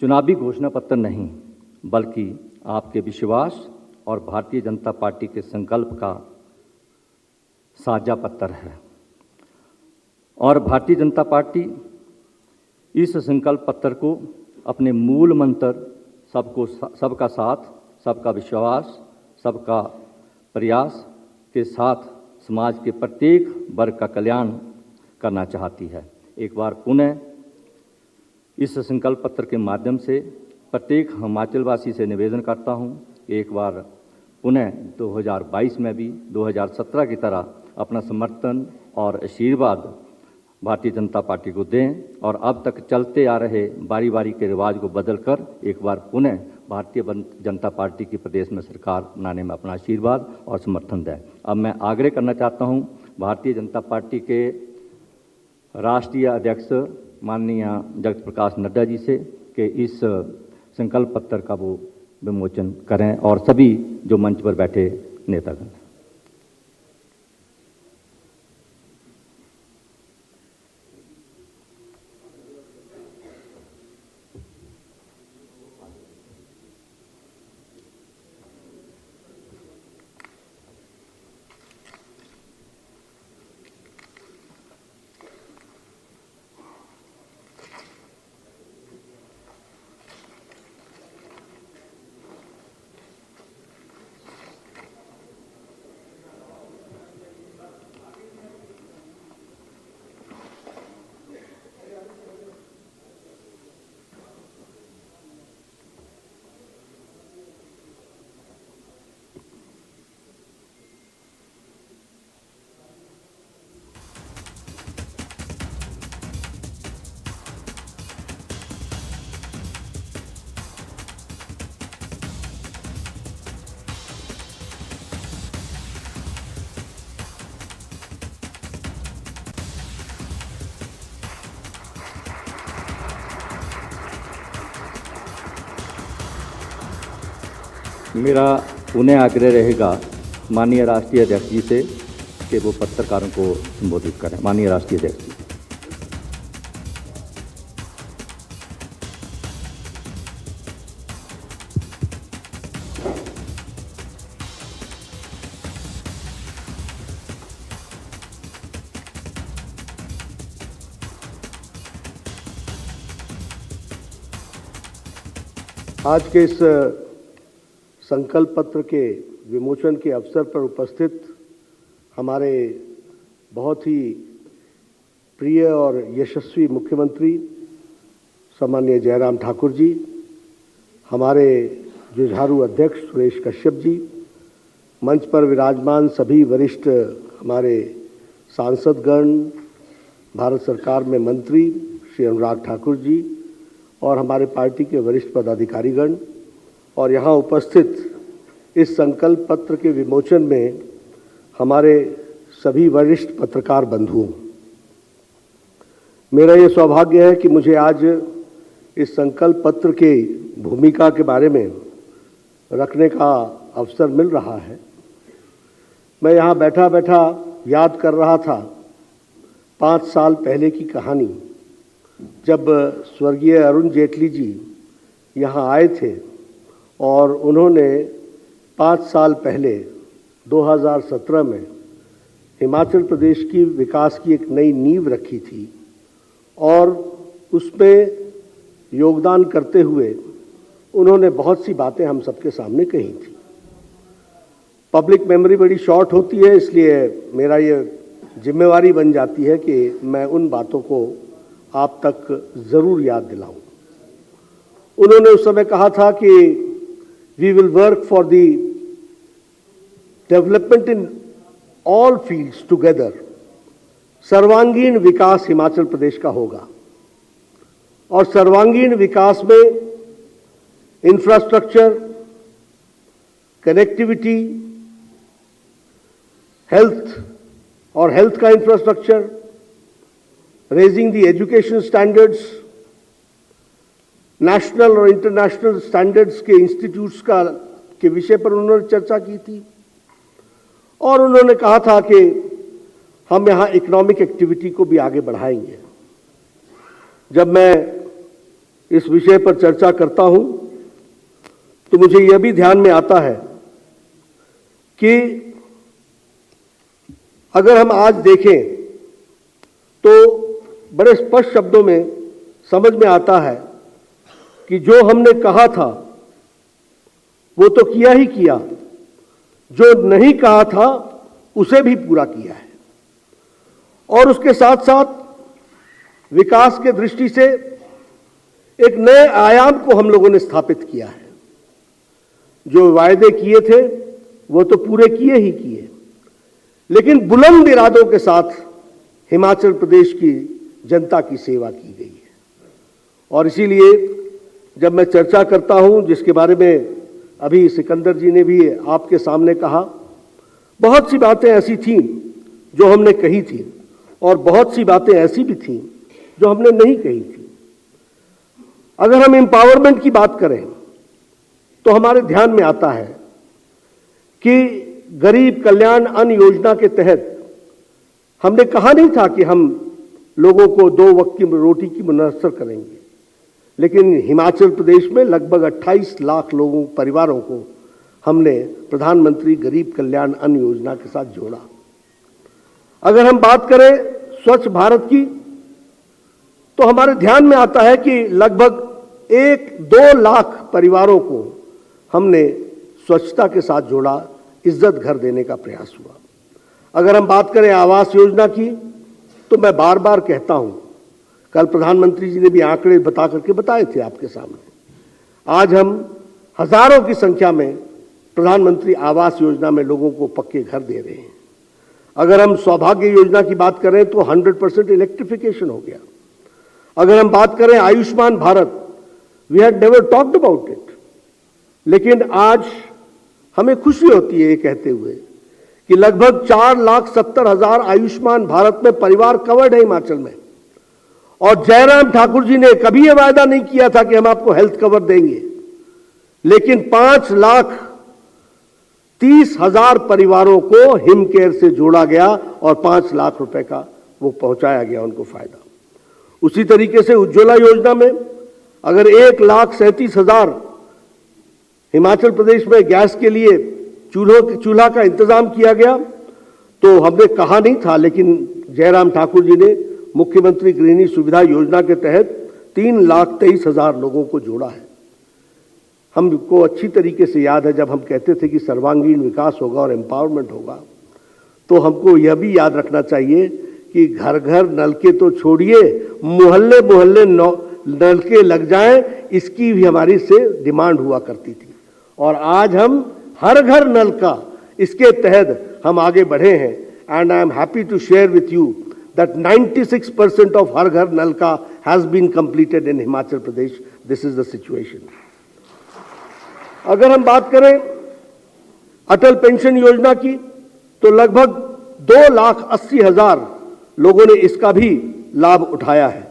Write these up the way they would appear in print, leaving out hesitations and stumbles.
चुनावी घोषणा पत्र नहीं, बल्कि आपके विश्वास और भारतीय जनता पार्टी के संकल्प का साझा पत्र है। और भारतीय जनता पार्टी इस संकल्प पत्र को अपने मूल मंत्र सबका साथ, सबका विश्वास, सबका प्रयास के साथ समाज के प्रत्येक वर्ग का कल्याण करना चाहती है। एक बार पुनः इस संकल्प पत्र के माध्यम से प्रत्येक हिमाचलवासी से निवेदन करता हूं, एक बार पुनः 2022 में भी 2017 की तरह अपना समर्थन और आशीर्वाद भारतीय जनता पार्टी को दें और अब तक चलते आ रहे बारी बारी के रिवाज को बदलकर एक बार पुनः भारतीय जनता पार्टी की प्रदेश में सरकार बनाने में अपना आशीर्वाद और समर्थन दें। अब मैं आग्रह करना चाहता हूं भारतीय जनता पार्टी के राष्ट्रीय अध्यक्ष माननीय जगत प्रकाश नड्डा जी से कि इस संकल्प पत्र का वो विमोचन करें और सभी जो मंच पर बैठे नेतागण। मेरा पुनः आग्रह रहेगा माननीय राष्ट्रीय अध्यक्ष जी से कि वो पत्रकारों को संबोधित करें। माननीय राष्ट्रीय अध्यक्ष जी। आज के इस संकल्प पत्र के विमोचन के अवसर पर उपस्थित हमारे बहुत ही प्रिय और यशस्वी मुख्यमंत्री सम्माननीय जयराम ठाकुर जी, हमारे जुझारू अध्यक्ष सुरेश कश्यप जी, मंच पर विराजमान सभी वरिष्ठ हमारे सांसदगण, भारत सरकार में मंत्री श्री अनुराग ठाकुर जी और हमारे पार्टी के वरिष्ठ पदाधिकारीगण और यहाँ उपस्थित इस संकल्प पत्र के विमोचन में हमारे सभी वरिष्ठ पत्रकार बंधुओं, मेरा ये सौभाग्य है कि मुझे आज इस संकल्प पत्र के भूमिका के बारे में रखने का अवसर मिल रहा है। मैं यहाँ बैठा बैठा याद कर रहा था 5 साल पहले की कहानी, जब स्वर्गीय अरुण जेटली जी यहाँ आए थे और उन्होंने 5 साल पहले 2017 में हिमाचल प्रदेश की विकास की एक नई नींव रखी थी और उसमें योगदान करते हुए उन्होंने बहुत सी बातें हम सबके सामने कही थी। पब्लिक मेमोरी बड़ी शॉर्ट होती है, इसलिए मेरा ये जिम्मेवारी बन जाती है कि मैं उन बातों को आप तक ज़रूर याद दिलाऊं। उन्होंने उस समय कहा था कि we will work for the development in all fields together, सर्वांगीण विकास हिमाचल प्रदेश का होगा और सर्वांगीण विकास में इंफ्रास्ट्रक्चर, कनेक्टिविटी, हेल्थ और हेल्थ का infrastructure, raising the education standards, national और इंटरनेशनल स्टैंडर्ड्स के इंस्टीट्यूट्स का के विषय पर उन्होंने चर्चा की थी और उन्होंने कहा था कि हम यहाँ इकोनॉमिक एक्टिविटी को भी आगे बढ़ाएंगे। जब मैं इस विषय पर चर्चा करता हूं तो मुझे यह भी ध्यान में आता है कि अगर हम आज देखें तो बड़े स्पष्ट शब्दों में समझ में आता है कि जो हमने कहा था वो तो किया ही किया, जो नहीं कहा था उसे भी पूरा किया है। और उसके साथ साथ विकास के दृष्टि से एक नए आयाम को हम लोगों ने स्थापित किया है। जो वायदे किए थे वो तो पूरे किए ही किए, लेकिन बुलंद इरादों के साथ हिमाचल प्रदेश की जनता की सेवा की गई है। और इसीलिए जब मैं चर्चा करता हूं, जिसके बारे में अभी सिकंदर जी ने भी आपके सामने कहा, बहुत सी बातें ऐसी थीं जो हमने कही थी और बहुत सी बातें ऐसी भी थीं जो हमने नहीं कही थी। अगर हम एम्पावरमेंट की बात करें तो हमारे ध्यान में आता है कि गरीब कल्याण अन्न योजना के तहत हमने कहा नहीं था कि हम लोगों को 2 वक्त की रोटी की मुयस्सर करेंगे, लेकिन हिमाचल प्रदेश में लगभग 28 लाख लोगों परिवारों को हमने प्रधानमंत्री गरीब कल्याण अन्न योजना के साथ जोड़ा। अगर हम बात करें स्वच्छ भारत की तो हमारे ध्यान में आता है कि लगभग 1-2 लाख परिवारों को हमने स्वच्छता के साथ जोड़ा, इज्जत घर देने का प्रयास हुआ। अगर हम बात करें आवास योजना की तो मैं बार बार कहता हूं, कल प्रधानमंत्री जी ने भी आंकड़े बता करके बताए थे आपके सामने, आज हम हजारों की संख्या में प्रधानमंत्री आवास योजना में लोगों को पक्के घर दे रहे हैं। अगर हम सौभाग्य योजना की बात करें तो 100% इलेक्ट्रिफिकेशन हो गया। अगर हम बात करें Ayushman Bharat, we had never talked about it, लेकिन आज हमें खुशी होती है ये कहते हुए कि लगभग 4,70,000 आयुष्मान भारत में परिवार कवर्ड है हिमाचल में। और जयराम ठाकुर जी ने कभी यह वायदा नहीं किया था कि हम आपको हेल्थ कवर देंगे, लेकिन 5,30,000 परिवारों को हिम केयर से जोड़ा गया और 5 लाख रुपए का वो पहुंचाया गया उनको फायदा। उसी तरीके से उज्ज्वला योजना में अगर 1,37,000 हिमाचल प्रदेश में गैस के लिए चूल्हा का इंतजाम किया गया, तो हमने कहा नहीं था, लेकिन जयराम ठाकुर जी ने मुख्यमंत्री गृहिणी सुविधा योजना के तहत 3,23,000 लोगों को जोड़ा है। हमको अच्छी तरीके से याद है जब हम कहते थे कि सर्वांगीण विकास होगा और एम्पावरमेंट होगा, तो हमको यह भी याद रखना चाहिए कि घर घर नलके तो छोड़िए, मोहल्ले मोहल्ले नलके लग जाएं, इसकी भी हमारी से डिमांड हुआ करती थी। और आज हम हर घर नलका, इसके तहत हम आगे बढ़े हैं। And I am happy to share with you that 96% of Har Ghar Nalka has been completed in Himachal Pradesh. This is the situation. अगर हम बात करें अटल पेंशन योजना की तो लगभग 2,80,000 लोगों ने इसका भी लाभ उठाया है।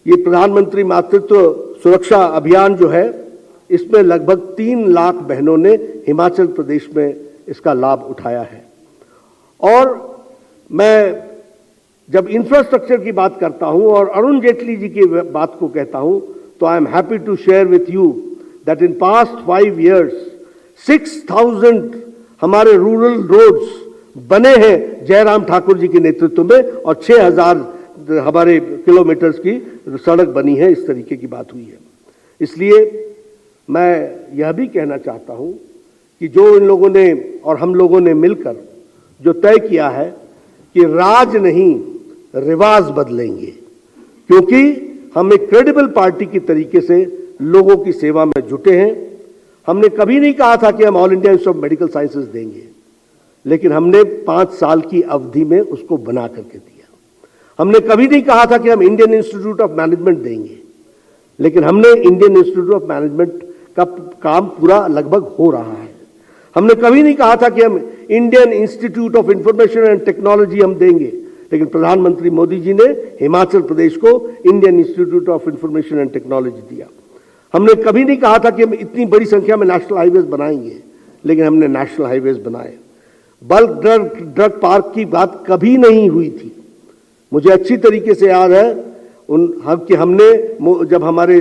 ये प्रधानमंत्री मातृत्व सुरक्षा अभियान जो है, इसमें लगभग 3 लाख बहनों ने हिमाचल प्रदेश में इसका लाभ उठाया है। और मैं जब इंफ्रास्ट्रक्चर की बात करता हूं और अरुण जेटली जी की बात को कहता हूं, तो I am happy to share with you that in past 5 years 6,000 हमारे रूरल रोड्स बने हैं जयराम ठाकुर जी के नेतृत्व में, और 6,000 हमारे किलोमीटर्स की सड़क बनी है। इस तरीके की बात हुई है। इसलिए मैं यह भी कहना चाहता हूं कि जो इन लोगों ने और हम लोगों ने मिलकर जो तय किया है कि राज नहीं रिवाज बदलेंगे, क्योंकि हम एक क्रेडिबल पार्टी की तरीके से लोगों की सेवा में जुटे हैं। हमने कभी नहीं कहा था कि हम all India institute of medical sciences देंगे, लेकिन हमने 5 साल की अवधि में उसको बना करके दिया। हमने कभी नहीं कहा था कि हम इंडियन इंस्टीट्यूट ऑफ मैनेजमेंट देंगे, लेकिन हमने इंडियन इंस्टीट्यूट ऑफ मैनेजमेंट का काम पूरा लगभग हो रहा है। हमने कभी नहीं कहा था कि हम Indian institute of information and technology हम देंगे, लेकिन प्रधानमंत्री मोदी जी ने हिमाचल प्रदेश को Indian institute of information and technology दिया। हमने कभी नहीं कहा था कि हम इतनी बड़ी संख्या में नेशनल हाईवेज बनाएंगे, लेकिन हमने नेशनल हाईवेज बनाए। बल्क ड्रग पार्क की बात कभी नहीं हुई थी। मुझे अच्छी तरीके से याद है उन हम कि हमने जब हमारे